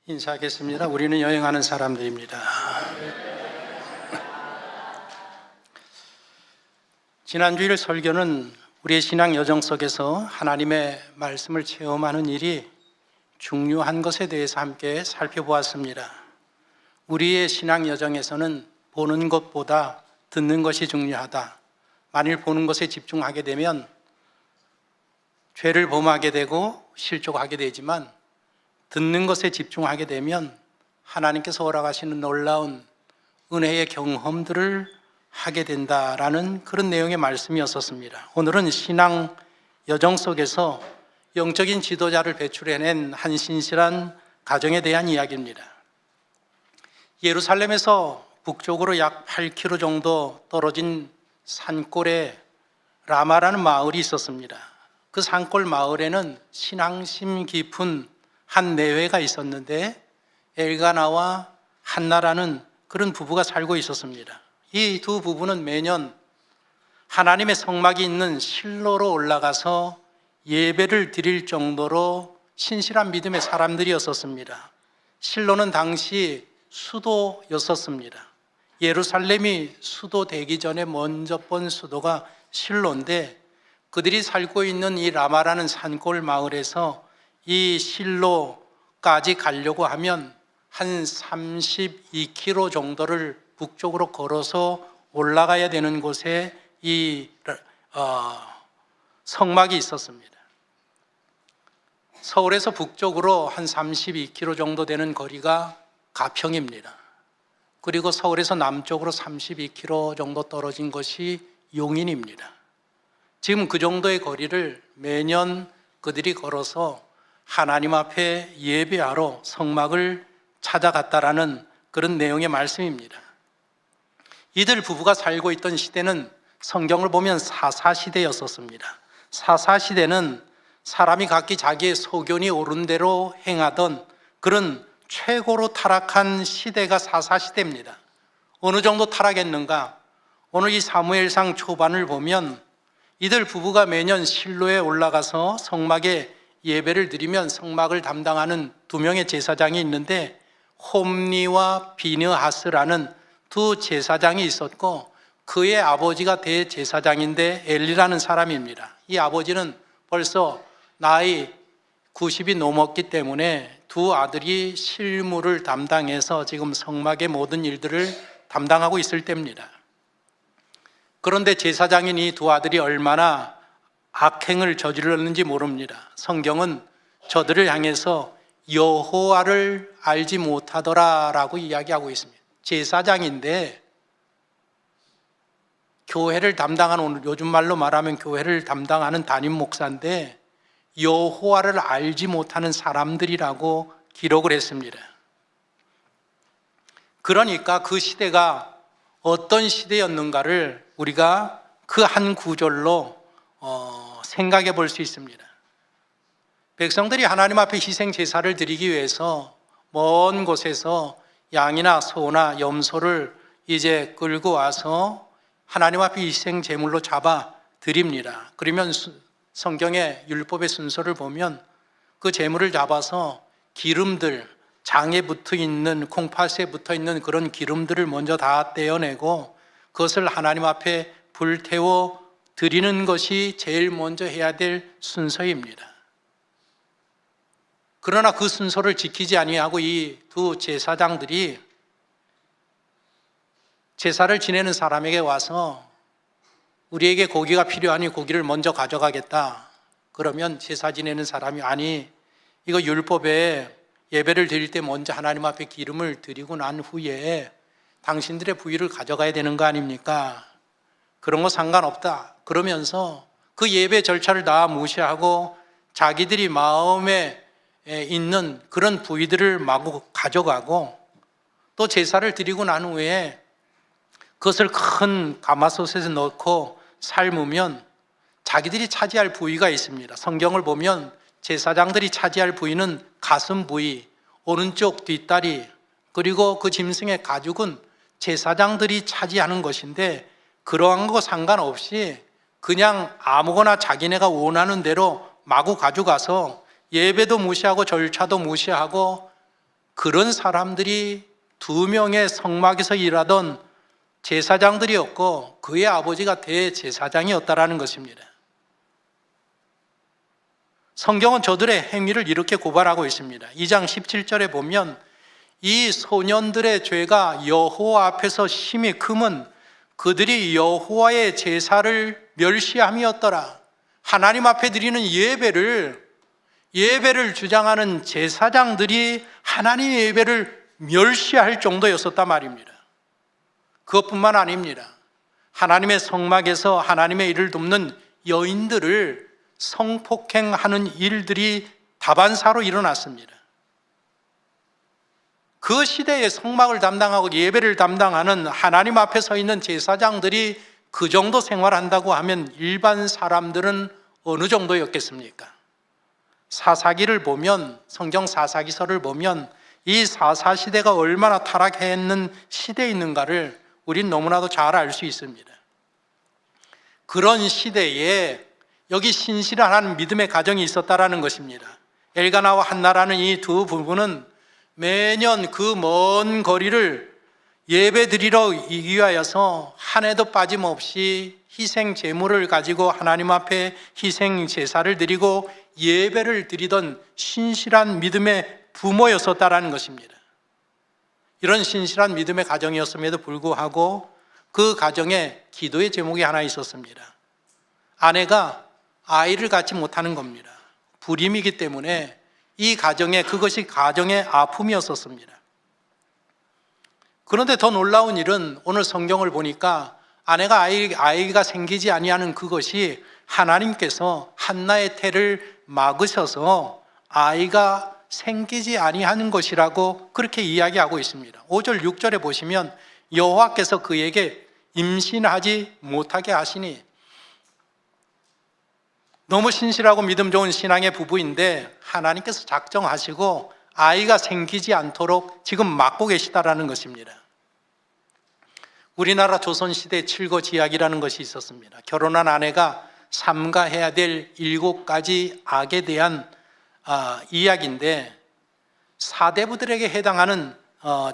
인사하겠습니다. 우리는 여행하는 사람들입니다. 지난주일 설교는 우리의 신앙 여정 속에서 하나님의 말씀을 체험하는 일이 중요한 것에 대해서 함께 살펴보았습니다. 우리의 신앙 여정에서는 보는 것보다 듣는 것이 중요하다. 만일 보는 것에 집중하게 되면 죄를 범하게 되고 실족하게 되지만, 듣는 것에 집중하게 되면 하나님께서 허락하시는 놀라운 은혜의 경험들을 하게 된다라는 그런 내용의 말씀이었었습니다. 오늘은 신앙 여정 속에서 영적인 지도자를 배출해낸 한 신실한 가정에 대한 이야기입니다. 예루살렘에서 북쪽으로 약 8km 정도 떨어진 산골에 라마라는 마을이 있었습니다. 그 산골 마을에는 신앙심 깊은 한 내외가 있었는데 엘가나와 한나라는 그런 부부가 살고 있었습니다. 이 두 부부는 매년 하나님의 성막이 있는 실로로 올라가서 예배를 드릴 정도로 신실한 믿음의 사람들이었었습니다. 실로는 당시 수도였었습니다. 예루살렘이 수도 되기 전에 먼저 본 수도가 실로인데, 그들이 살고 있는 이 라마라는 산골 마을에서 이 실로까지 가려고 하면 한 32km 정도를 북쪽으로 걸어서 올라가야 되는 곳에 이 성막이 있었습니다. 서울에서 북쪽으로 한 32km 정도 되는 거리가 가평입니다. 그리고 서울에서 남쪽으로 32km 정도 떨어진 것이 용인입니다. 지금 그 정도의 거리를 매년 그들이 걸어서 하나님 앞에 예배하러 성막을 찾아갔다라는 그런 내용의 말씀입니다. 이들 부부가 살고 있던 시대는 성경을 보면 사사시대였었습니다. 사사시대는 사람이 각기 자기의 소견이 옳은 대로 행하던 그런 최고로 타락한 시대가 사사시대입니다. 어느 정도 타락했는가? 오늘 이 사무엘상 초반을 보면 이들 부부가 매년 실로에 올라가서 성막에 예배를 드리면 성막을 담당하는 두 명의 제사장이 있는데, 홈리와 비느하스라는 두 제사장이 있었고, 그의 아버지가 대제사장인데 엘리라는 사람입니다. 이 아버지는 벌써 나이 90이 넘었기 때문에 두 아들이 실무를 담당해서 지금 성막의 모든 일들을 담당하고 있을 때입니다. 그런데 제사장인 이 두 아들이 얼마나 악행을 저질렀는지 모릅니다. 성경은 저들을 향해서 여호와를 알지 못하더라라고 이야기하고 있습니다. 제사장인데, 교회를 담당하는, 오늘 요즘 말로 말하면 교회를 담당하는 담임 목사인데 여호와를 알지 못하는 사람들이라고 기록을 했습니다. 그러니까 그 시대가 어떤 시대였는가를 우리가 그 한 구절로 생각해 볼 수 있습니다. 백성들이 하나님 앞에 희생 제사를 드리기 위해서 먼 곳에서 양이나 소나 염소를 이제 끌고 와서 하나님 앞에 희생 제물로 잡아 드립니다. 그러면 성경의 율법의 순서를 보면 그 제물을 잡아서 기름들, 장에 붙어 있는, 콩팥에 붙어 있는 그런 기름들을 먼저 다 떼어내고 그것을 하나님 앞에 불태워 드리는 것이 제일 먼저 해야 될 순서입니다. 그러나 그 순서를 지키지 아니하고 이 두 제사장들이 제사를 지내는 사람에게 와서 우리에게 고기가 필요하니 고기를 먼저 가져가겠다. 그러면 제사 지내는 사람이, 아니, 이거 율법에 예배를 드릴 때 먼저 하나님 앞에 기름을 드리고 난 후에 당신들의 부위를 가져가야 되는 거 아닙니까? 그런 거 상관없다. 그러면서 그 예배 절차를 다 무시하고 자기들이 마음에 있는 그런 부위들을 마구 가져가고, 또 제사를 드리고 난 후에 그것을 큰 가마솥에 넣고 삶으면 자기들이 차지할 부위가 있습니다. 성경을 보면 제사장들이 차지할 부위는 가슴 부위, 오른쪽 뒷다리, 그리고 그 짐승의 가죽은 제사장들이 차지하는 것인데, 그러한 거 상관없이 그냥 아무거나 자기네가 원하는 대로 마구 가져가서 예배도 무시하고 절차도 무시하고 그런 사람들이 2명의 성막에서 일하던 제사장들이었고 그의 아버지가 대제사장이었다라는 것입니다. 성경은 저들의 행위를 이렇게 고발하고 있습니다. 2장 17절에 보면 이 소년들의 죄가 여호와 앞에서 심히 크면 그들이 여호와의 제사를 멸시함이었더라. 하나님 앞에 드리는 예배를 주장하는 제사장들이 하나님의 예배를 멸시할 정도였었단 말입니다. 그것뿐만 아닙니다. 하나님의 성막에서 하나님의 일을 돕는 여인들을 성폭행하는 일들이 다반사로 일어났습니다. 그 시대에 성막을 담당하고 예배를 담당하는 하나님 앞에 서 있는 제사장들이 그 정도 생활한다고 하면 일반 사람들은 어느 정도였겠습니까? 사사기를 보면, 성경 사사기서를 보면 이 사사시대가 얼마나 타락했는 시대였는가를 우린 너무나도 잘 알 수 있습니다. 그런 시대에 여기 신실한 믿음의 가정이 있었다라는 것입니다. 엘가나와 한나라는 이 두 부부는 매년 그 먼 거리를 예배 드리러 위하여서 한 해도 빠짐없이 희생 제물을 가지고 하나님 앞에 희생 제사를 드리고 예배를 드리던 신실한 믿음의 부모였었다라는 것입니다. 이런 신실한 믿음의 가정이었음에도 불구하고 그 가정에 기도의 제목이 하나 있었습니다. 아내가 아이를 갖지 못하는 겁니다. 불임이기 때문에 이 가정에 그것이 가정의 아픔이었었습니다. 그런데 더 놀라운 일은 오늘 성경을 보니까 아내가 아이가 생기지 아니하는 그것이 하나님께서 한나의 태를 막으셔서 아이가 생기지 아니하는 것이라고 그렇게 이야기하고 있습니다. 5절 6절에 보시면 여호와께서 그에게 임신하지 못하게 하시니, 너무 신실하고 믿음 좋은 신앙의 부부인데 하나님께서 작정하시고 아이가 생기지 않도록 지금 막고 계시다라는 것입니다. 우리나라 조선시대 칠거지약이라는 것이 있었습니다. 결혼한 아내가 삼가해야 될 7가지 악에 대한 이야기인데 사대부들에게 해당하는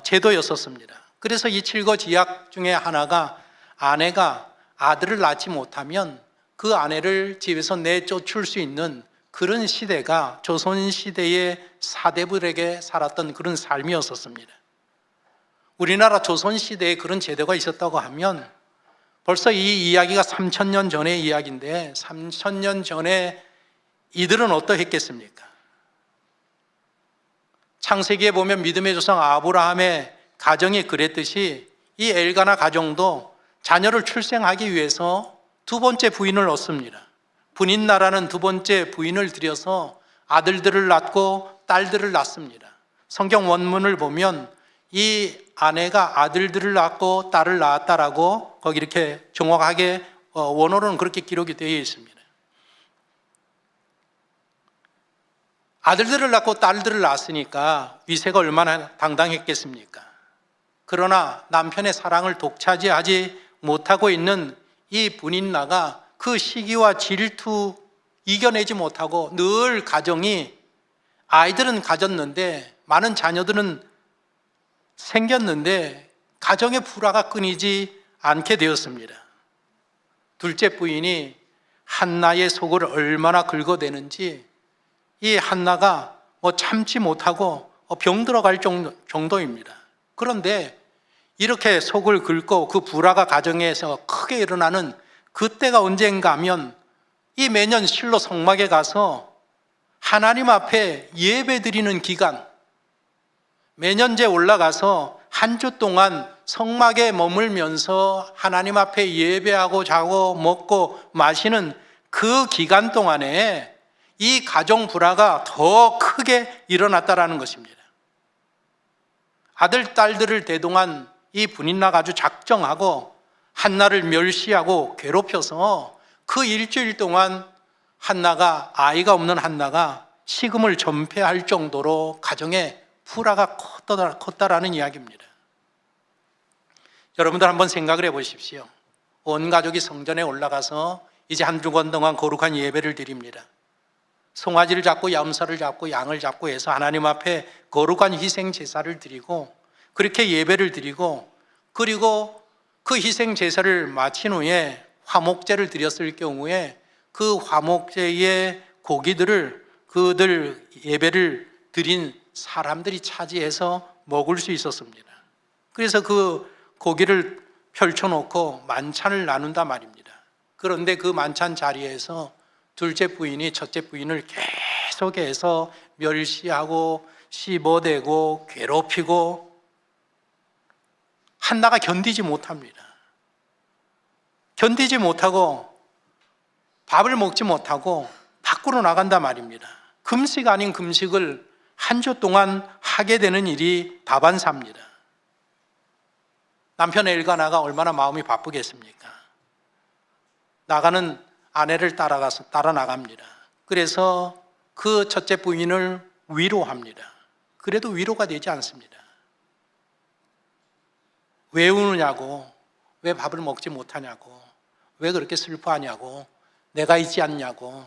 제도였었습니다. 그래서 이 칠거지약 중에 하나가 아내가 아들을 낳지 못하면 그 아내를 집에서 내쫓을 수 있는 그런 시대가 조선시대의 사대부들에게 살았던 그런 삶이었었습니다. 우리나라 조선시대에 그런 제도가 있었다고 하면 벌써 이 이야기가 3000년 전의 이야기인데 3000년 전에 이들은 어떠했겠습니까? 창세기에 보면 믿음의 조상 아브라함의 가정이 그랬듯이 이 엘가나 가정도 자녀를 출생하기 위해서 2번째 부인을 얻습니다. 분인나라는 2번째 부인을 들여서 아들들을 낳고 딸들을 낳습니다. 성경 원문을 보면 이 아내가 아들들을 낳고 딸을 낳았다라고 거기 이렇게 정확하게 원어로는 그렇게 기록이 되어 있습니다. 아들들을 낳고 딸들을 낳았으니까 위세가 얼마나 당당했겠습니까? 그러나 남편의 사랑을 독차지하지 못하고 있는 이 분인나가 그 시기와 질투 이겨내지 못하고 늘 가정이, 아이들은 가졌는데 많은 자녀들은 생겼는데 가정의 불화가 끊이지 않게 되었습니다. 둘째 부인이 한나의 속을 얼마나 긁어대는지 이 한나가 참지 못하고 병들어갈 정도입니다. 그런데 이렇게 속을 긁고 그 불화가 가정에서 크게 일어나는 그때가 언젠가 하면 이 매년 실로 성막에 가서 하나님 앞에 예배 드리는 기간, 매년제 올라가서 한 주 동안 성막에 머물면서 하나님 앞에 예배하고 자고 먹고 마시는 그 기간 동안에 이 가정 불화가 더 크게 일어났다라는 것입니다. 아들, 딸들을 대동한 이 분인나가 아주 작정하고 한나를 멸시하고 괴롭혀서 그 일주일 동안 한나가, 아이가 없는 한나가 식음을 전폐할 정도로 가정에 불화가 컸다라는 이야기입니다. 여러분들 한번 생각을 해보십시오. 온 가족이 성전에 올라가서 이제 한 주간 동안 거룩한 예배를 드립니다. 송아지를 잡고 염소를 잡고 양을 잡고 해서 하나님 앞에 거룩한 희생 제사를 드리고 그렇게 예배를 드리고 그리고 그 희생 제사를 마친 후에 화목제를 드렸을 경우에 그 화목제의 고기들을 그들 예배를 드린 사람들이 차지해서 먹을 수 있었습니다. 그래서 그 고기를 펼쳐놓고 만찬을 나눈단 말입니다. 그런데 그 만찬 자리에서 둘째 부인이 첫째 부인을 계속해서 멸시하고 씹어대고 괴롭히고 한나가 견디지 못합니다. 견디지 못하고 밥을 먹지 못하고 밖으로 나간단 말입니다. 금식 아닌 금식을 한 주 동안 하게 되는 일이 다반사입니다. 남편 엘가나가 얼마나 마음이 바쁘겠습니까? 나가는 아내를 따라 나갑니다. 그래서 그 첫째 부인을 위로합니다. 그래도 위로가 되지 않습니다. 왜 우느냐고, 왜 밥을 먹지 못하냐고, 왜 그렇게 슬퍼하냐고, 내가 있지 않냐고,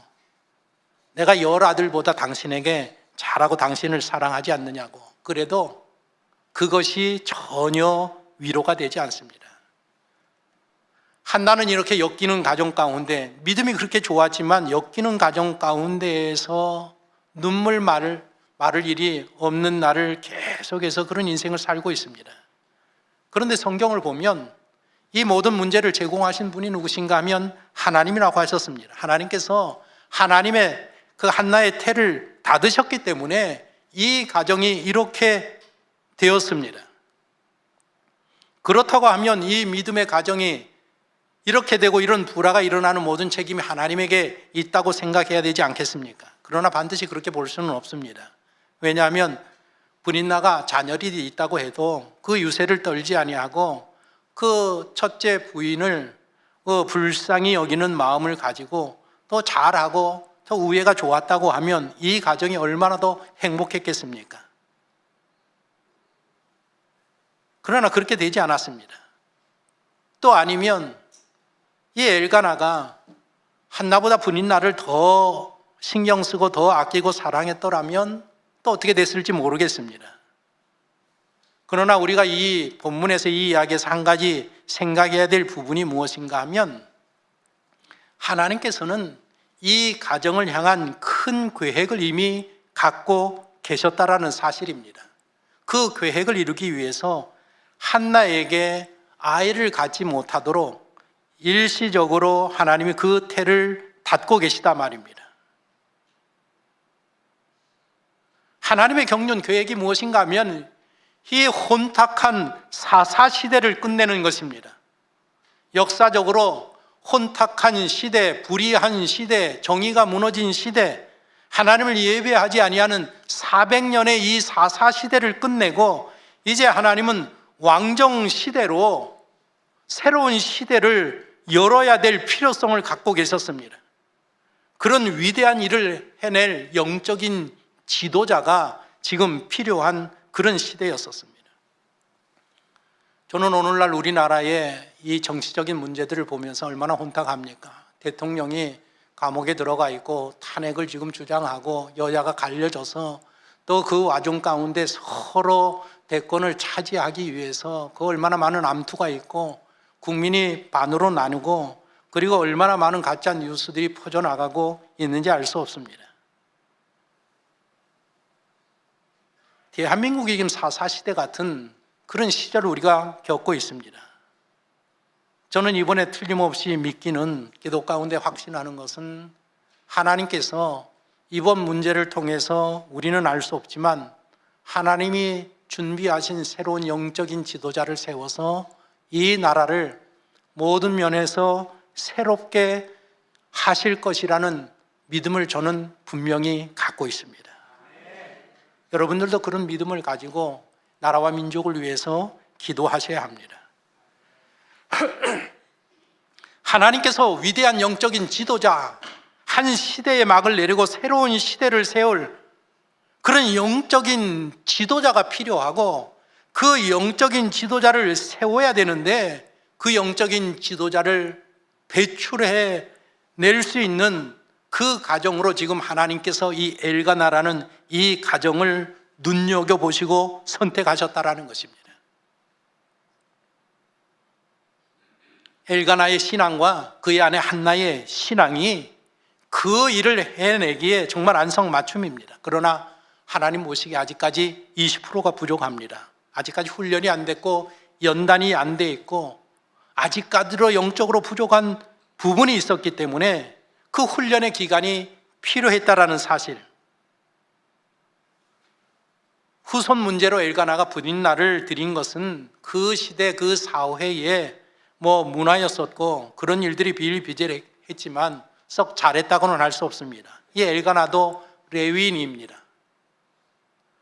내가 열 아들보다 당신에게 잘하고 당신을 사랑하지 않느냐고. 그래도 그것이 전혀 위로가 되지 않습니다. 한나는 이렇게 엮이는 가정 가운데 믿음이 그렇게 좋았지만 엮이는 가정 가운데에서 눈물 마를 일이 없는 날을 계속해서 그런 인생을 살고 있습니다. 그런데 성경을 보면 이 모든 문제를 제공하신 분이 누구신가 하면 하나님이라고 하셨습니다. 하나님께서 하나님의 그 한나의 태를 닫으셨기 때문에 이 가정이 이렇게 되었습니다. 그렇다고 하면 이 믿음의 가정이 이렇게 되고 이런 불화가 일어나는 모든 책임이 하나님에게 있다고 생각해야 되지 않겠습니까? 그러나 반드시 그렇게 볼 수는 없습니다. 왜냐하면 불인나가 자녀들이 있다고 해도 그 유세를 떨지 아니하고 그 첫째 부인을 불쌍히 여기는 마음을 가지고 더 잘하고 더 우애가 좋았다고 하면 이 가정이 얼마나 더 행복했겠습니까? 그러나 그렇게 되지 않았습니다. 또 아니면 이 엘가나가 한나보다 분인나를 더 신경 쓰고 더 아끼고 사랑했더라면 또 어떻게 됐을지 모르겠습니다. 그러나 우리가 이 본문에서 이 이야기에서 한 가지 생각해야 될 부분이 무엇인가 하면 하나님께서는 이 가정을 향한 큰 계획을 이미 갖고 계셨다라는 사실입니다. 그 계획을 이루기 위해서 한나에게 아이를 갖지 못하도록 일시적으로 하나님이 그 태를 닫고 계시다 말입니다. 하나님의 경륜 계획이 무엇인가 하면 이 혼탁한 사사시대를 끝내는 것입니다. 역사적으로 혼탁한 시대, 불의한 시대, 정의가 무너진 시대, 하나님을 예배하지 아니하는 400년의 이 사사시대를 끝내고 이제 하나님은 왕정시대로 새로운 시대를 열어야 될 필요성을 갖고 계셨습니다. 그런 위대한 일을 해낼 영적인 지도자가 지금 필요한 그런 시대였었습니다. 저는 오늘날 우리나라의 이 정치적인 문제들을 보면서 얼마나 혼탁합니까? 대통령이 감옥에 들어가 있고 탄핵을 지금 주장하고 여야가 갈려져서 또 그 와중 가운데 서로 대권을 차지하기 위해서 그 얼마나 많은 암투가 있고 국민이 반으로 나누고 그리고 얼마나 많은 가짜 뉴스들이 퍼져나가고 있는지 알 수 없습니다. 대한민국이 지금 사사시대 같은 그런 시절을 우리가 겪고 있습니다. 저는 이번에 틀림없이 믿기는 기도 가운데 확신하는 것은 하나님께서 이번 문제를 통해서 우리는 알 수 없지만 하나님이 준비하신 새로운 영적인 지도자를 세워서 이 나라를 모든 면에서 새롭게 하실 것이라는 믿음을 저는 분명히 갖고 있습니다. 여러분들도 그런 믿음을 가지고 나라와 민족을 위해서 기도하셔야 합니다. 하나님께서 위대한 영적인 지도자, 한 시대의 막을 내리고 새로운 시대를 세울 그런 영적인 지도자가 필요하고 그 영적인 지도자를 세워야 되는데 그 영적인 지도자를 배출해 낼 수 있는 그 가정으로 지금 하나님께서 이 엘가나라는 이 가정을 눈여겨보시고 선택하셨다라는 것입니다. 엘가나의 신앙과 그의 아내 한나의 신앙이 그 일을 해내기에 정말 안성맞춤입니다. 그러나 하나님 모시기 아직까지 20%가 부족합니다. 아직까지 훈련이 안 됐고 연단이 안 돼 있고 아직까지도 영적으로 부족한 부분이 있었기 때문에 그 훈련의 기간이 필요했다라는 사실. 후손 문제로 엘가나가 분인날을 드린 것은 그 시대 그 사회에 문화였었고 그런 일들이 비일비재했지만 썩 잘했다고는 할 수 없습니다. 이 엘가나도 레위인입니다.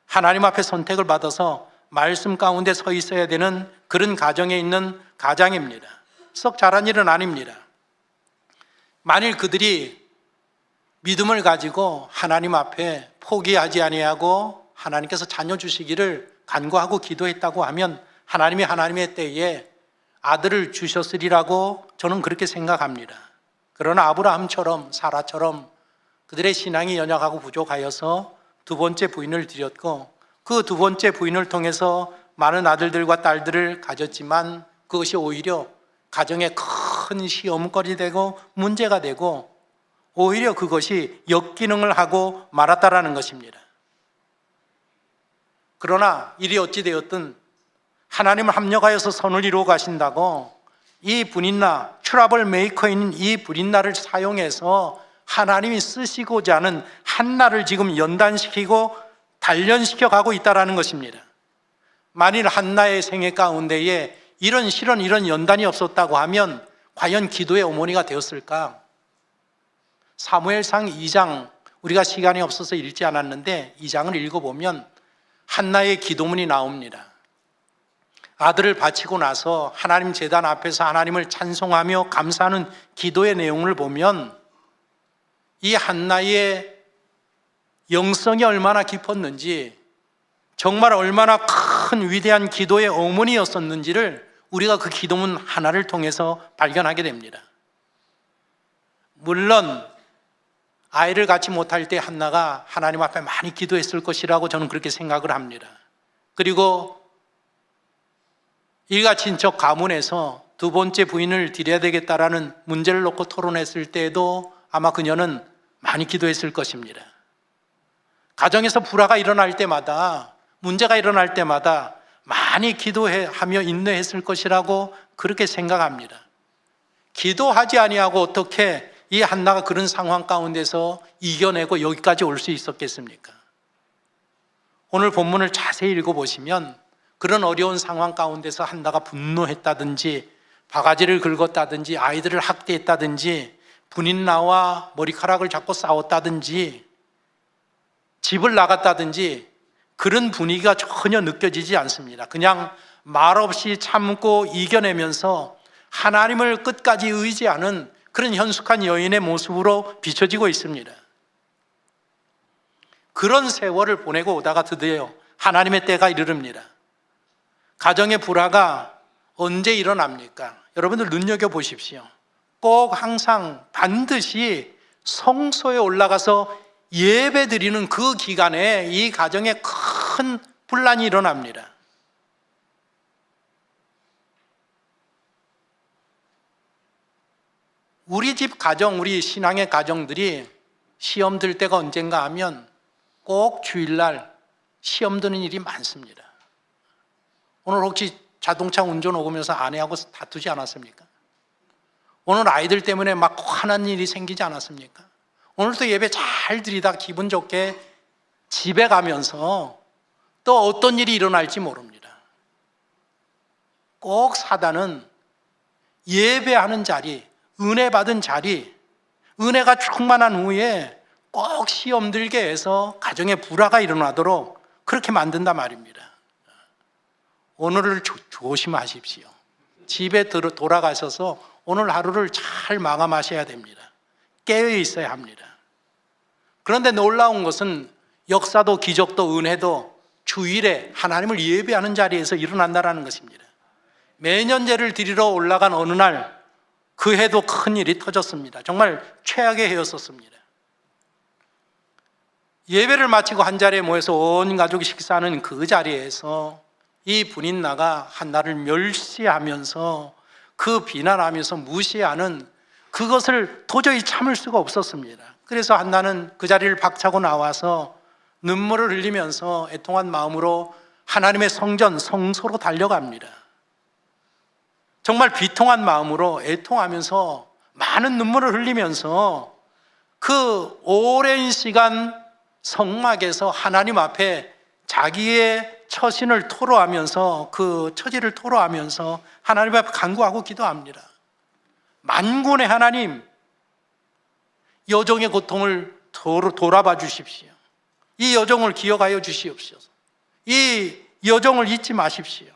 하나님 앞에 선택을 받아서 말씀 가운데 서 있어야 되는 그런 가정에 있는 가장입니다. 썩 잘한 일은 아닙니다. 만일 그들이 믿음을 가지고 하나님 앞에 포기하지 아니하고 하나님께서 자녀 주시기를 간구하고 기도했다고 하면 하나님이 하나님의 때에 아들을 주셨으리라고 저는 그렇게 생각합니다. 그러나 아브라함처럼 사라처럼 그들의 신앙이 연약하고 부족하여서 두 번째 부인을 드렸고 그 두 번째 부인을 통해서 많은 아들들과 딸들을 가졌지만 그것이 오히려 가정에 큰 시험거리 되고 문제가 되고 오히려 그것이 역기능을 하고 말았다라는 것입니다. 그러나 일이 어찌 되었든 하나님을 합력하여서 선을 이루어 가신다고 이 분인나 트러블 메이커인 이 분인나를 사용해서 하나님이 쓰시고자 하는 한나를 지금 연단시키고 단련시켜 가고 있다는 것입니다. 만일 한나의 생애 가운데에 이런 실현, 이런 연단이 없었다고 하면 과연 기도의 어머니가 되었을까? 사무엘상 2장, 우리가 시간이 없어서 읽지 않았는데 2장을 읽어보면 한나의 기도문이 나옵니다. 아들을 바치고 나서 하나님 제단 앞에서 하나님을 찬송하며 감사하는 기도의 내용을 보면 이 한나의 영성이 얼마나 깊었는지 정말 얼마나 큰 위대한 기도의 어머니였었는지를 우리가 그 기도문 하나를 통해서 발견하게 됩니다. 물론 아이를 갖지 못할 때 한나가 하나님 앞에 많이 기도했을 것이라고 저는 그렇게 생각을 합니다. 그리고 일가 친척 가문에서 두 번째 부인을 드려야 되겠다라는 문제를 놓고 토론했을 때에도 아마 그녀는 많이 기도했을 것입니다. 가정에서 불화가 일어날 때마다 문제가 일어날 때마다 많이 기도하며 인내했을 것이라고 그렇게 생각합니다. 기도하지 아니하고 어떻게 이 한나가 그런 상황 가운데서 이겨내고 여기까지 올 수 있었겠습니까? 오늘 본문을 자세히 읽어보시면 그런 어려운 상황 가운데서 한나가 분노했다든지 바가지를 긁었다든지 아이들을 학대했다든지 분인나와 머리카락을 잡고 싸웠다든지 집을 나갔다든지 그런 분위기가 전혀 느껴지지 않습니다. 그냥 말없이 참고 이겨내면서 하나님을 끝까지 의지하는 그런 현숙한 여인의 모습으로 비춰지고 있습니다. 그런 세월을 보내고 오다가 드디어 하나님의 때가 이르릅니다. 가정의 불화가 언제 일어납니까? 여러분들 눈여겨보십시오. 꼭 항상 반드시 성소에 올라가서 예배 드리는 그 기간에 이 가정에 큰 분란이 일어납니다. 우리 집 가정, 우리 신앙의 가정들이 시험 들 때가 언젠가 하면 꼭 주일날 시험 드는 일이 많습니다. 오늘 혹시 자동차 운전 오면서 아내하고 다투지 않았습니까? 오늘 아이들 때문에 막 화난 일이 생기지 않았습니까? 오늘도 예배 잘 드리다 기분 좋게 집에 가면서 또 어떤 일이 일어날지 모릅니다. 꼭 사단은 예배하는 자리, 은혜 받은 자리, 은혜가 충만한 후에 꼭 시험 들게 해서 가정에 불화가 일어나도록 그렇게 만든단 말입니다. 오늘을 조심하십시오. 집에 돌아가셔서 오늘 하루를 잘 마감하셔야 됩니다. 깨어 있어야 합니다. 그런데 놀라운 것은 역사도 기적도 은혜도 주일에 하나님을 예배하는 자리에서 일어난다는 것입니다. 매년 제를 드리러 올라간 어느 날 그 해도 큰 일이 터졌습니다. 정말 최악의 해였었습니다. 예배를 마치고 한 자리에 모여서 온 가족이 식사하는 그 자리에서 이 분인나가 한나를 멸시하면서 그 비난하면서 무시하는 그것을 도저히 참을 수가 없었습니다. 그래서 한나는 그 자리를 박차고 나와서 눈물을 흘리면서 애통한 마음으로 하나님의 성전, 성소로 달려갑니다. 정말 비통한 마음으로 애통하면서 많은 눈물을 흘리면서 그 오랜 시간 성막에서 하나님 앞에 자기의 처신을 토로하면서 그 처지를 토로하면서 하나님 앞에 간구하고 기도합니다. 만군의 하나님, 여종의 고통을 돌아봐 주십시오. 이 여종을 기억하여 주시옵소서. 이 여종을 잊지 마십시오.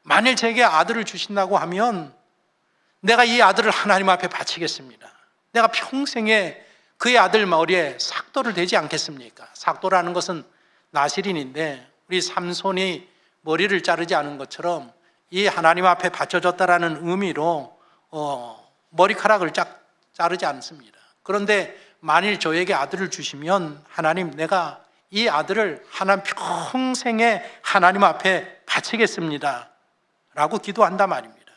만일 제게 아들을 주신다고 하면 내가 이 아들을 하나님 앞에 바치겠습니다. 내가 평생에 그의 아들 머리에 삭도를 대지 않겠습니까? 삭도라는 것은 나실인인데 우리 삼손이 머리를 자르지 않은 것처럼 이 하나님 앞에 바쳐졌다라는 의미로 머리카락을 자르지 않습니다. 그런데 만일 저에게 아들을 주시면 하나님, 내가 이 아들을 하나님 평생에 하나님 앞에 바치겠습니다 라고 기도한단 말입니다.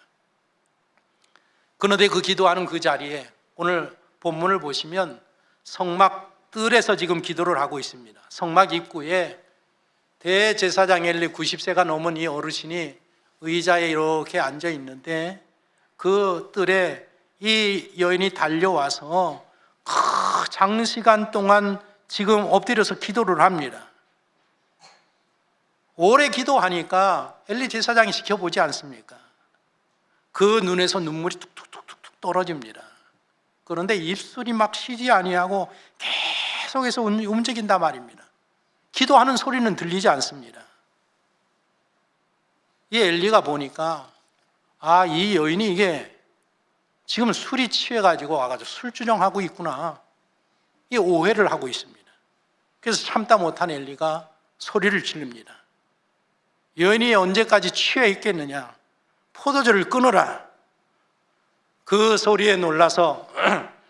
그런데 그 기도하는 그 자리에 오늘 본문을 보시면 성막 뜰에서 지금 기도를 하고 있습니다. 성막 입구에 대제사장 엘리 90세가 넘은 이 어르신이 의자에 이렇게 앉아 있는데 그 뜰에 이 여인이 달려와서 장시간 동안 지금 엎드려서 기도를 합니다. 오래 기도하니까 엘리 제사장이 지켜보지 않습니까? 그 눈에서 눈물이 툭툭툭툭 떨어집니다. 그런데 입술이 막 쉬지 아니하고 계속해서 움직인단 말입니다. 기도하는 소리는 들리지 않습니다. 이 엘리가 보니까 이 여인이 이게 지금 술이 취해가지고 와가지고 술주정하고 있구나, 이 오해를 하고 있습니다. 그래서 참다 못한 엘리가 소리를 지릅니다. 여인이 언제까지 취해 있겠느냐, 포도주를 끊어라. 그 소리에 놀라서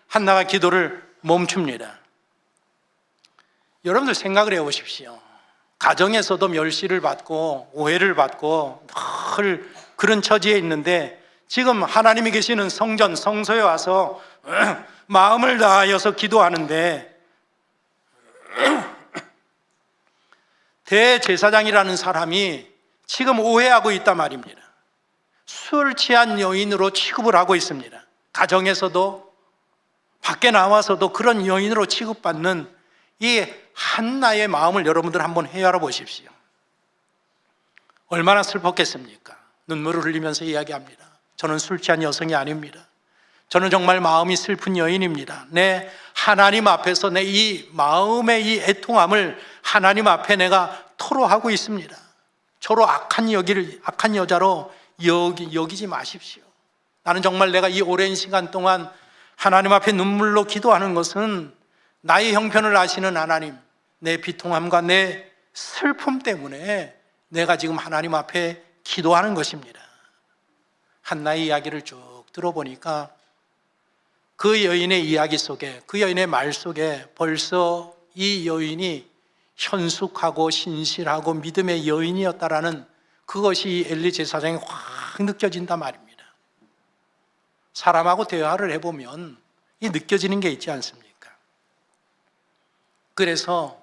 한나가 기도를 멈춥니다. 여러분들 생각을 해보십시오. 가정에서도 멸시를 받고 오해를 받고 늘 그런 처지에 있는데 지금 하나님이 계시는 성전, 성소에 와서 마음을 다하여서 기도하는데 대제사장이라는 사람이 지금 오해하고 있단 말입니다. 술 취한 여인으로 취급을 하고 있습니다. 가정에서도 밖에 나와서도 그런 여인으로 취급받는 이 한나의 마음을 여러분들 한번 헤아려 보십시오. 얼마나 슬펐겠습니까? 눈물을 흘리면서 이야기합니다. 저는 술 취한 여성이 아닙니다. 저는 정말 마음이 슬픈 여인입니다. 내 하나님 앞에서 내 이 마음의 이 애통함을 하나님 앞에 내가 토로하고 있습니다. 저로 악한 여자로 여기지 마십시오. 나는 정말 내가 이 오랜 시간 동안 하나님 앞에 눈물로 기도하는 것은 나의 형편을 아시는 하나님, 내 비통함과 내 슬픔 때문에 내가 지금 하나님 앞에 기도하는 것입니다. 한나의 이야기를 쭉 들어보니까 그 여인의 이야기 속에, 그 여인의 말 속에 벌써 이 여인이 현숙하고 신실하고 믿음의 여인이었다라는 그것이 엘리 제사장에 확 느껴진단 말입니다. 사람하고 대화를 해보면 이 느껴지는 게 있지 않습니까? 그래서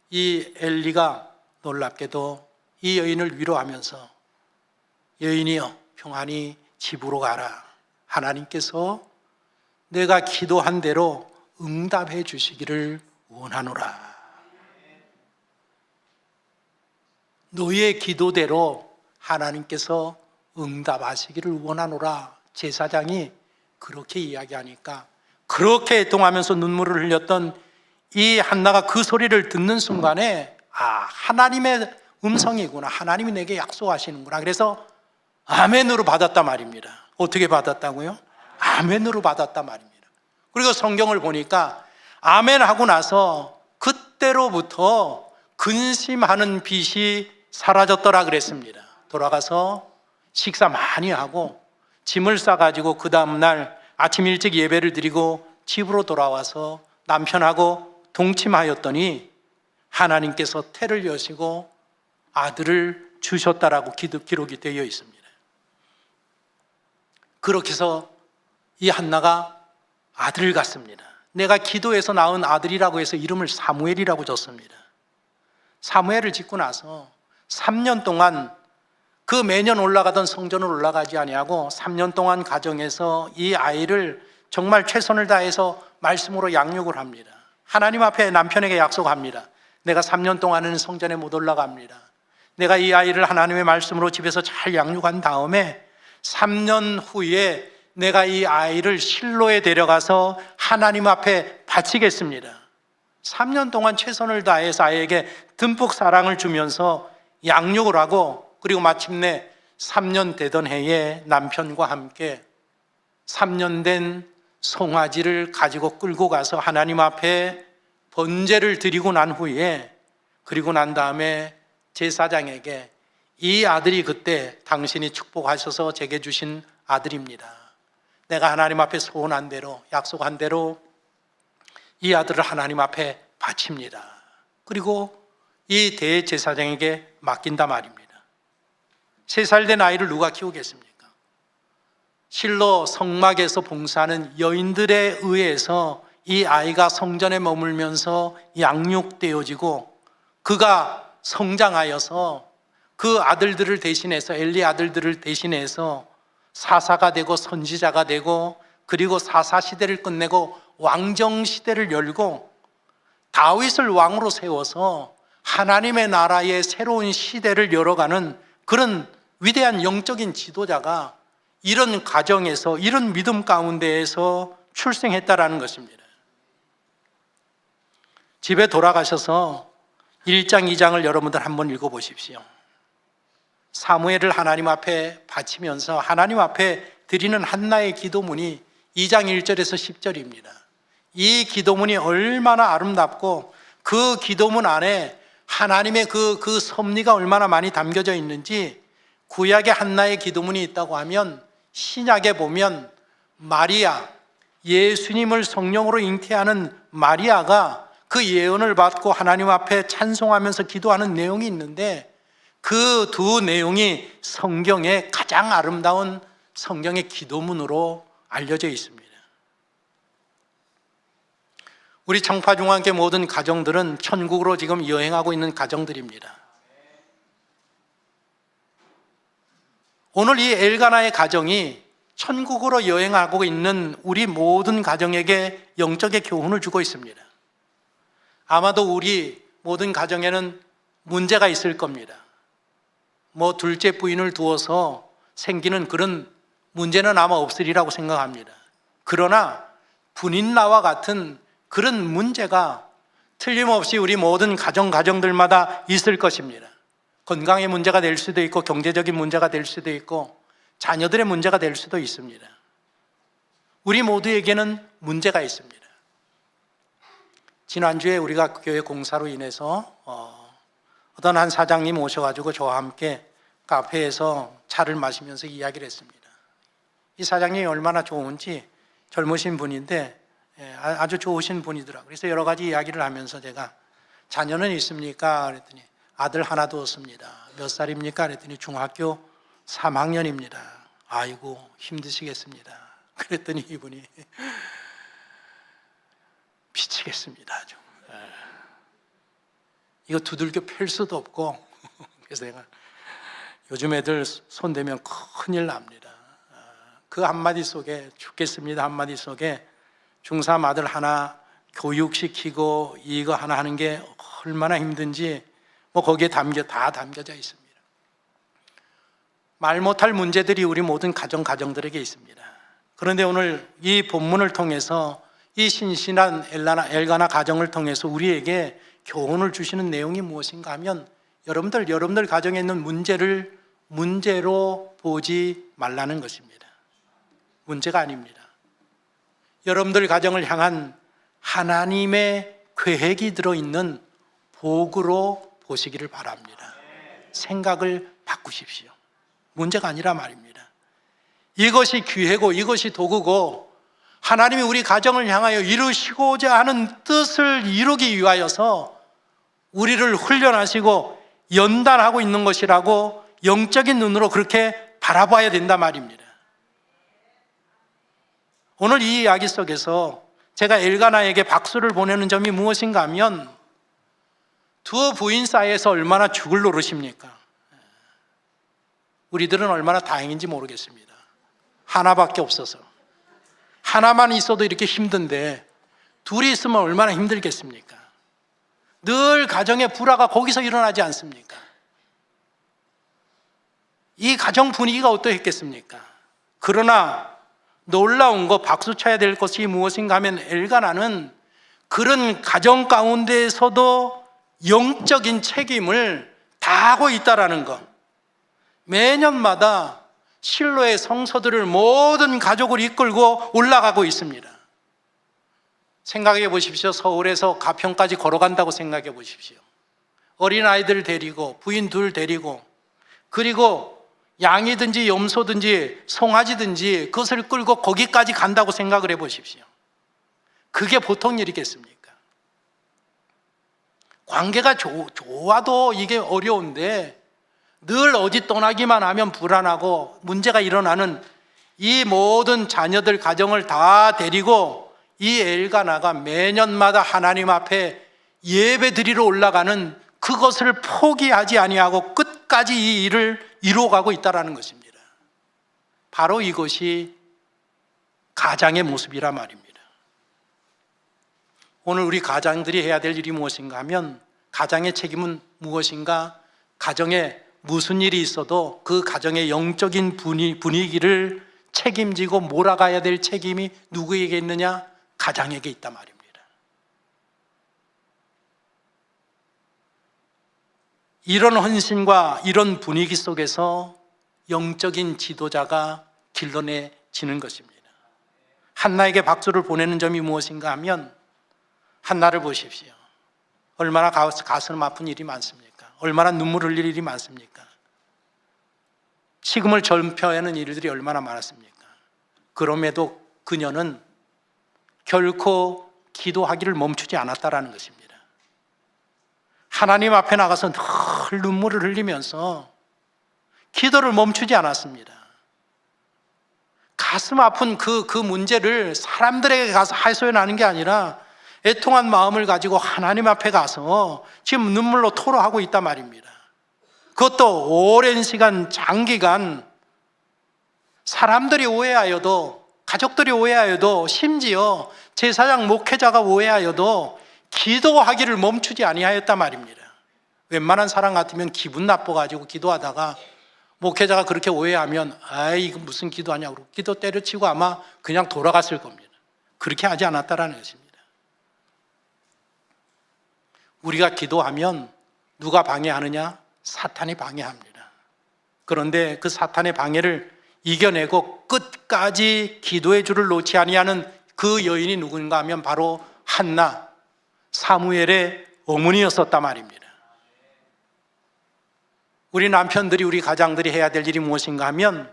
이 엘리가 놀랍게도 이 여인을 위로하면서 여인이여 평안히 집으로 가라. 하나님께서 내가 기도한 대로 응답해 주시기를 원하노라. 너의 기도대로 하나님께서 응답하시기를 원하노라. 제사장이 그렇게 이야기하니까 그렇게 애통하면서 눈물을 흘렸던 이 한나가 그 소리를 듣는 순간에 하나님의 음성이구나, 하나님이 내게 약속하시는구나. 그래서 아멘으로 받았단 말입니다. 어떻게 받았다고요? 아멘으로 받았단 말입니다. 그리고 성경을 보니까 아멘 하고 나서 그때로부터 근심하는 빛이 사라졌더라 그랬습니다. 돌아가서 식사 많이 하고 짐을 싸가지고 그 다음날 아침 일찍 예배를 드리고 집으로 돌아와서 남편하고 동침하였더니 하나님께서 태를 여시고 아들을 주셨다라고 기록이 되어 있습니다. 그렇게 해서 이 한나가 아들을 갖습니다. 내가 기도해서 낳은 아들이라고 해서 이름을 사무엘이라고 줬습니다. 사무엘을 짓고 나서 3년 동안 그 매년 올라가던 성전을 올라가지 아니하고 3년 동안 가정에서 이 아이를 정말 최선을 다해서 말씀으로 양육을 합니다. 하나님 앞에 남편에게 약속합니다. 내가 3년 동안은 성전에 못 올라갑니다. 내가 이 아이를 하나님의 말씀으로 집에서 잘 양육한 다음에 3년 후에 내가 이 아이를 실로에 데려가서 하나님 앞에 바치겠습니다. 3년 동안 최선을 다해서 아이에게 듬뿍 사랑을 주면서 양육을 하고, 그리고 마침내 3년 되던 해에 남편과 함께 3년 된 송아지를 가지고 끌고 가서 하나님 앞에 번제를 드리고 난 후에, 그리고 난 다음에 제사장에게 이 아들이 그때 당신이 축복하셔서 제게 주신 아들입니다. 내가 하나님 앞에 소원한 대로, 약속한 대로 이 아들을 하나님 앞에 바칩니다. 그리고 이 대제사장에게 맡긴다 말입니다. 3살 된 아이를 누가 키우겠습니까? 실로 성막에서 봉사하는 여인들에 의해서 이 아이가 성전에 머물면서 양육되어지고, 그가 성장하여서 그 아들들을 대신해서, 엘리 아들들을 대신해서 사사가 되고 선지자가 되고, 그리고 사사시대를 끝내고 왕정시대를 열고 다윗을 왕으로 세워서 하나님의 나라의 새로운 시대를 열어가는 그런 위대한 영적인 지도자가 이런 가정에서, 이런 믿음 가운데에서 출생했다라는 것입니다. 집에 돌아가셔서 1장, 2장을 여러분들 한번 읽어보십시오. 사무엘을 하나님 앞에 바치면서 하나님 앞에 드리는 한나의 기도문이 2장 1절에서 10절입니다. 이 기도문이 얼마나 아름답고 그 기도문 안에 하나님의 그 섭리가 얼마나 많이 담겨져 있는지, 구약에 한나의 기도문이 있다고 하면 신약에 보면 마리아, 예수님을 성령으로 잉태하는 마리아가 그 예언을 받고 하나님 앞에 찬송하면서 기도하는 내용이 있는데, 그 두 내용이 성경의 가장 아름다운 성경의 기도문으로 알려져 있습니다. 우리 청파중앙교회 모든 가정들은 천국으로 지금 여행하고 있는 가정들입니다. 오늘 이 엘가나의 가정이 천국으로 여행하고 있는 우리 모든 가정에게 영적의 교훈을 주고 있습니다. 아마도 우리 모든 가정에는 문제가 있을 겁니다. 둘째 부인을 두어서 생기는 그런 문제는 아마 없으리라고 생각합니다. 그러나 분인나와 같은 그런 문제가 틀림없이 우리 모든 가정들마다 있을 것입니다. 건강의 문제가 될 수도 있고, 경제적인 문제가 될 수도 있고, 자녀들의 문제가 될 수도 있습니다. 우리 모두에게는 문제가 있습니다. 지난주에 우리가 교회 공사로 인해서 어떤 한 사장님 오셔가지고 저와 함께 카페에서 차를 마시면서 이야기를 했습니다. 이 사장님이 얼마나 좋은지, 젊으신 분인데 아주 좋으신 분이더라고요. 그래서 여러 가지 이야기를 하면서 제가 자녀는 있습니까? 그랬더니 아들 하나 두었습니다. 몇 살입니까? 그랬더니 중학교 3학년입니다. 아이고 힘드시겠습니다. 그랬더니 이분이 미치겠습니다. 좀. 이거 두들겨 팰 수도 없고. 그래서 내가 요즘 애들 손대면 큰일 납니다. 그 한마디 속에, 죽겠습니다 한마디 속에 중3 아들 하나 교육시키고 이거 하나 하는 게 얼마나 힘든지 거기에 다 담겨져 있습니다. 말 못할 문제들이 우리 모든 가정들에게 있습니다. 그런데 오늘 이 본문을 통해서 이 신실한 엘가나 가정을 통해서 우리에게 교훈을 주시는 내용이 무엇인가 하면, 여러분들 가정에 있는 문제를 문제로 보지 말라는 것입니다. 문제가 아닙니다. 여러분들 가정을 향한 하나님의 계획이 들어있는 복으로 보시기를 바랍니다. 생각을 바꾸십시오. 문제가 아니라 말입니다. 이것이 기회고 이것이 도구고 하나님이 우리 가정을 향하여 이루시고자 하는 뜻을 이루기 위하여서 우리를 훈련하시고 연단하고 있는 것이라고 영적인 눈으로 그렇게 바라봐야 된단 말입니다. 오늘 이 이야기 속에서 제가 엘가나에게 박수를 보내는 점이 무엇인가 하면 두 부인 사이에서 얼마나 죽을 노릇입니까? 우리들은 얼마나 다행인지 모르겠습니다. 하나밖에 없어서. 하나만 있어도 이렇게 힘든데 둘이 있으면 얼마나 힘들겠습니까? 늘 가정의 불화가 거기서 일어나지 않습니까? 이 가정 분위기가 어떠했겠습니까? 그러나 놀라운 거, 박수 쳐야 될 것이 무엇인가 하면 엘가나는 그런 가정 가운데에서도 영적인 책임을 다하고 있다라는 것. 매년마다 실로의 성서들을 모든 가족을 이끌고 올라가고 있습니다. 생각해 보십시오. 서울에서 가평까지 걸어간다고 생각해 보십시오. 어린아이들 데리고 부인 둘 데리고 그리고 양이든지 염소든지 송아지든지 그것을 끌고 거기까지 간다고 생각을 해 보십시오. 그게 보통 일이겠습니까? 관계가 좋아도 이게 어려운데 늘 어디 떠나기만 하면 불안하고 문제가 일어나는 이 모든 자녀들 가정을 다 데리고 이 엘가나가 매년마다 하나님 앞에 예배 드리러 올라가는 그것을 포기하지 아니하고 끝까지 이 일을 이루어가고 있다는 것입니다. 바로 이것이 가장의 모습이란 말입니다. 오늘 우리 가장들이 해야 될 일이 무엇인가 하면 가장의 책임은 무엇인가? 가정에 무슨 일이 있어도 그 가정의 영적인 분위기를 책임지고 몰아가야 될 책임이 누구에게 있느냐? 가장에게 있단 말입니다. 이런 헌신과 이런 분위기 속에서 영적인 지도자가 길러내지는 것입니다. 한나에게 박수를 보내는 점이 무엇인가 하면 한나를 보십시오. 얼마나 가슴 아픈 일이 많습니까? 얼마나 눈물 흘릴 일이 많습니까? 식음을 절펴야 하는 일들이 얼마나 많았습니까? 그럼에도 그녀는 결코 기도하기를 멈추지 않았다라는 것입니다. 하나님 앞에 나가서 늘 눈물을 흘리면서 기도를 멈추지 않았습니다. 가슴 아픈 그 문제를 사람들에게 가서 하소연하는 게 아니라 애통한 마음을 가지고 하나님 앞에 가서 지금 눈물로 토로하고 있단 말입니다. 그것도 오랜 시간, 장기간 사람들이 오해하여도, 가족들이 오해하여도, 심지어 제사장 목회자가 오해하여도 기도하기를 멈추지 아니하였단 말입니다. 웬만한 사람 같으면 기분 나빠가지고 기도하다가 목회자가 그렇게 오해하면 이거 무슨 기도하냐고 그러고 기도 때려치고 아마 그냥 돌아갔을 겁니다. 그렇게 하지 않았다라는 것입니다. 우리가 기도하면 누가 방해하느냐? 사탄이 방해합니다. 그런데 그 사탄의 방해를 이겨내고 끝까지 기도의 줄을 놓지 아니하는 그 여인이 누군가 하면 바로 한나, 사무엘의 어머니였었단 말입니다. 우리 남편들이, 우리 가장들이 해야 될 일이 무엇인가 하면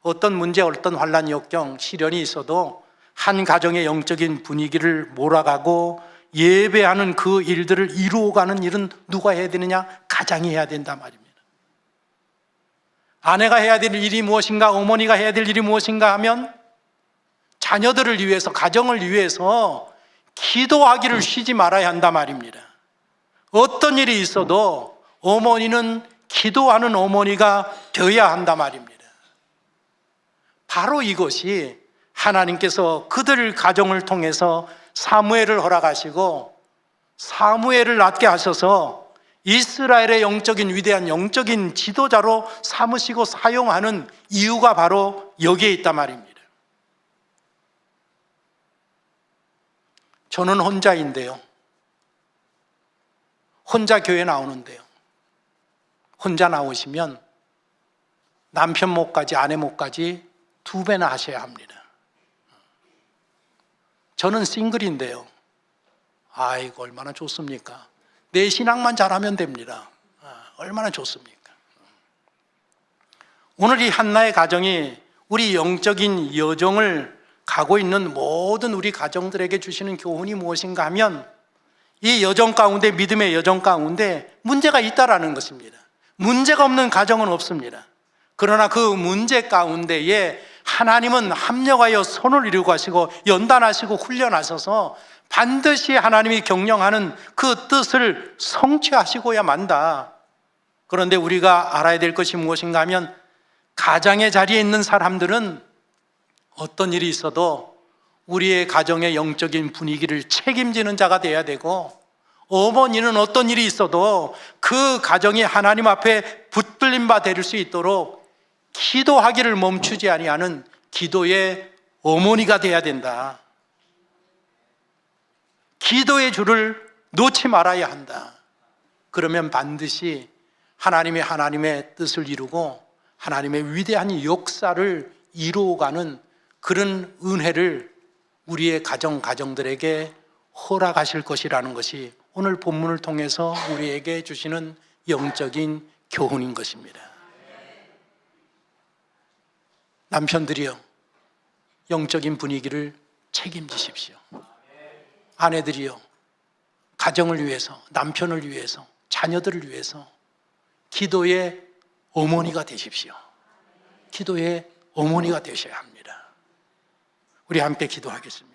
어떤 문제, 어떤 환난, 역경, 시련이 있어도 한 가정의 영적인 분위기를 몰아가고 예배하는 그 일들을 이루어가는 일은 누가 해야 되느냐? 가장이 해야 된단 말입니다. 아내가 해야 될 일이 무엇인가? 어머니가 해야 될 일이 무엇인가 하면 자녀들을 위해서, 가정을 위해서 기도하기를 쉬지 말아야 한단 말입니다. 어떤 일이 있어도 어머니는 기도하는 어머니가 되어야 한단 말입니다. 바로 이것이 하나님께서 그들 가정을 통해서 사무엘을 허락하시고 사무엘을 낳게 하셔서 이스라엘의 영적인 위대한 영적인 지도자로 삼으시고 사용하는 이유가 바로 여기에 있단 말입니다. 저는 혼자인데요. 혼자 교회 나오는데요. 혼자 나오시면 남편 목까지 아내 목까지 2배나 하셔야 합니다. 저는 싱글인데요. 아이고 얼마나 좋습니까? 내 신앙만 잘하면 됩니다. 얼마나 좋습니까? 오늘 이 한나의 가정이 우리 영적인 여정을 가고 있는 모든 우리 가정들에게 주시는 교훈이 무엇인가 하면 이 여정 가운데, 믿음의 여정 가운데 문제가 있다라는 것입니다. 문제가 없는 가정은 없습니다. 그러나 그 문제 가운데에 하나님은 합력하여 선을 이루고 하시고 연단하시고 훈련하셔서 반드시 하나님이 경영하는 그 뜻을 성취하시고야 만다. 그런데 우리가 알아야 될 것이 무엇인가 하면 가장의 자리에 있는 사람들은 어떤 일이 있어도 우리의 가정의 영적인 분위기를 책임지는 자가 돼야 되고, 어머니는 어떤 일이 있어도 그 가정이 하나님 앞에 붙들림 바 될 수 있도록 기도하기를 멈추지 아니하는 기도의 어머니가 돼야 된다. 기도의 줄을 놓지 말아야 한다. 그러면 반드시 하나님의 뜻을 이루고 하나님의 위대한 역사를 이루어가는 그런 은혜를 우리의 가정들에게 허락하실 것이라는 것이 오늘 본문을 통해서 우리에게 주시는 영적인 교훈인 것입니다. 남편들이여, 영적인 분위기를 책임지십시오. 아내들이여, 가정을 위해서, 남편을 위해서, 자녀들을 위해서 기도의 어머니가 되십시오. 기도의 어머니가 되셔야 합니다. 우리 함께 기도하겠습니다.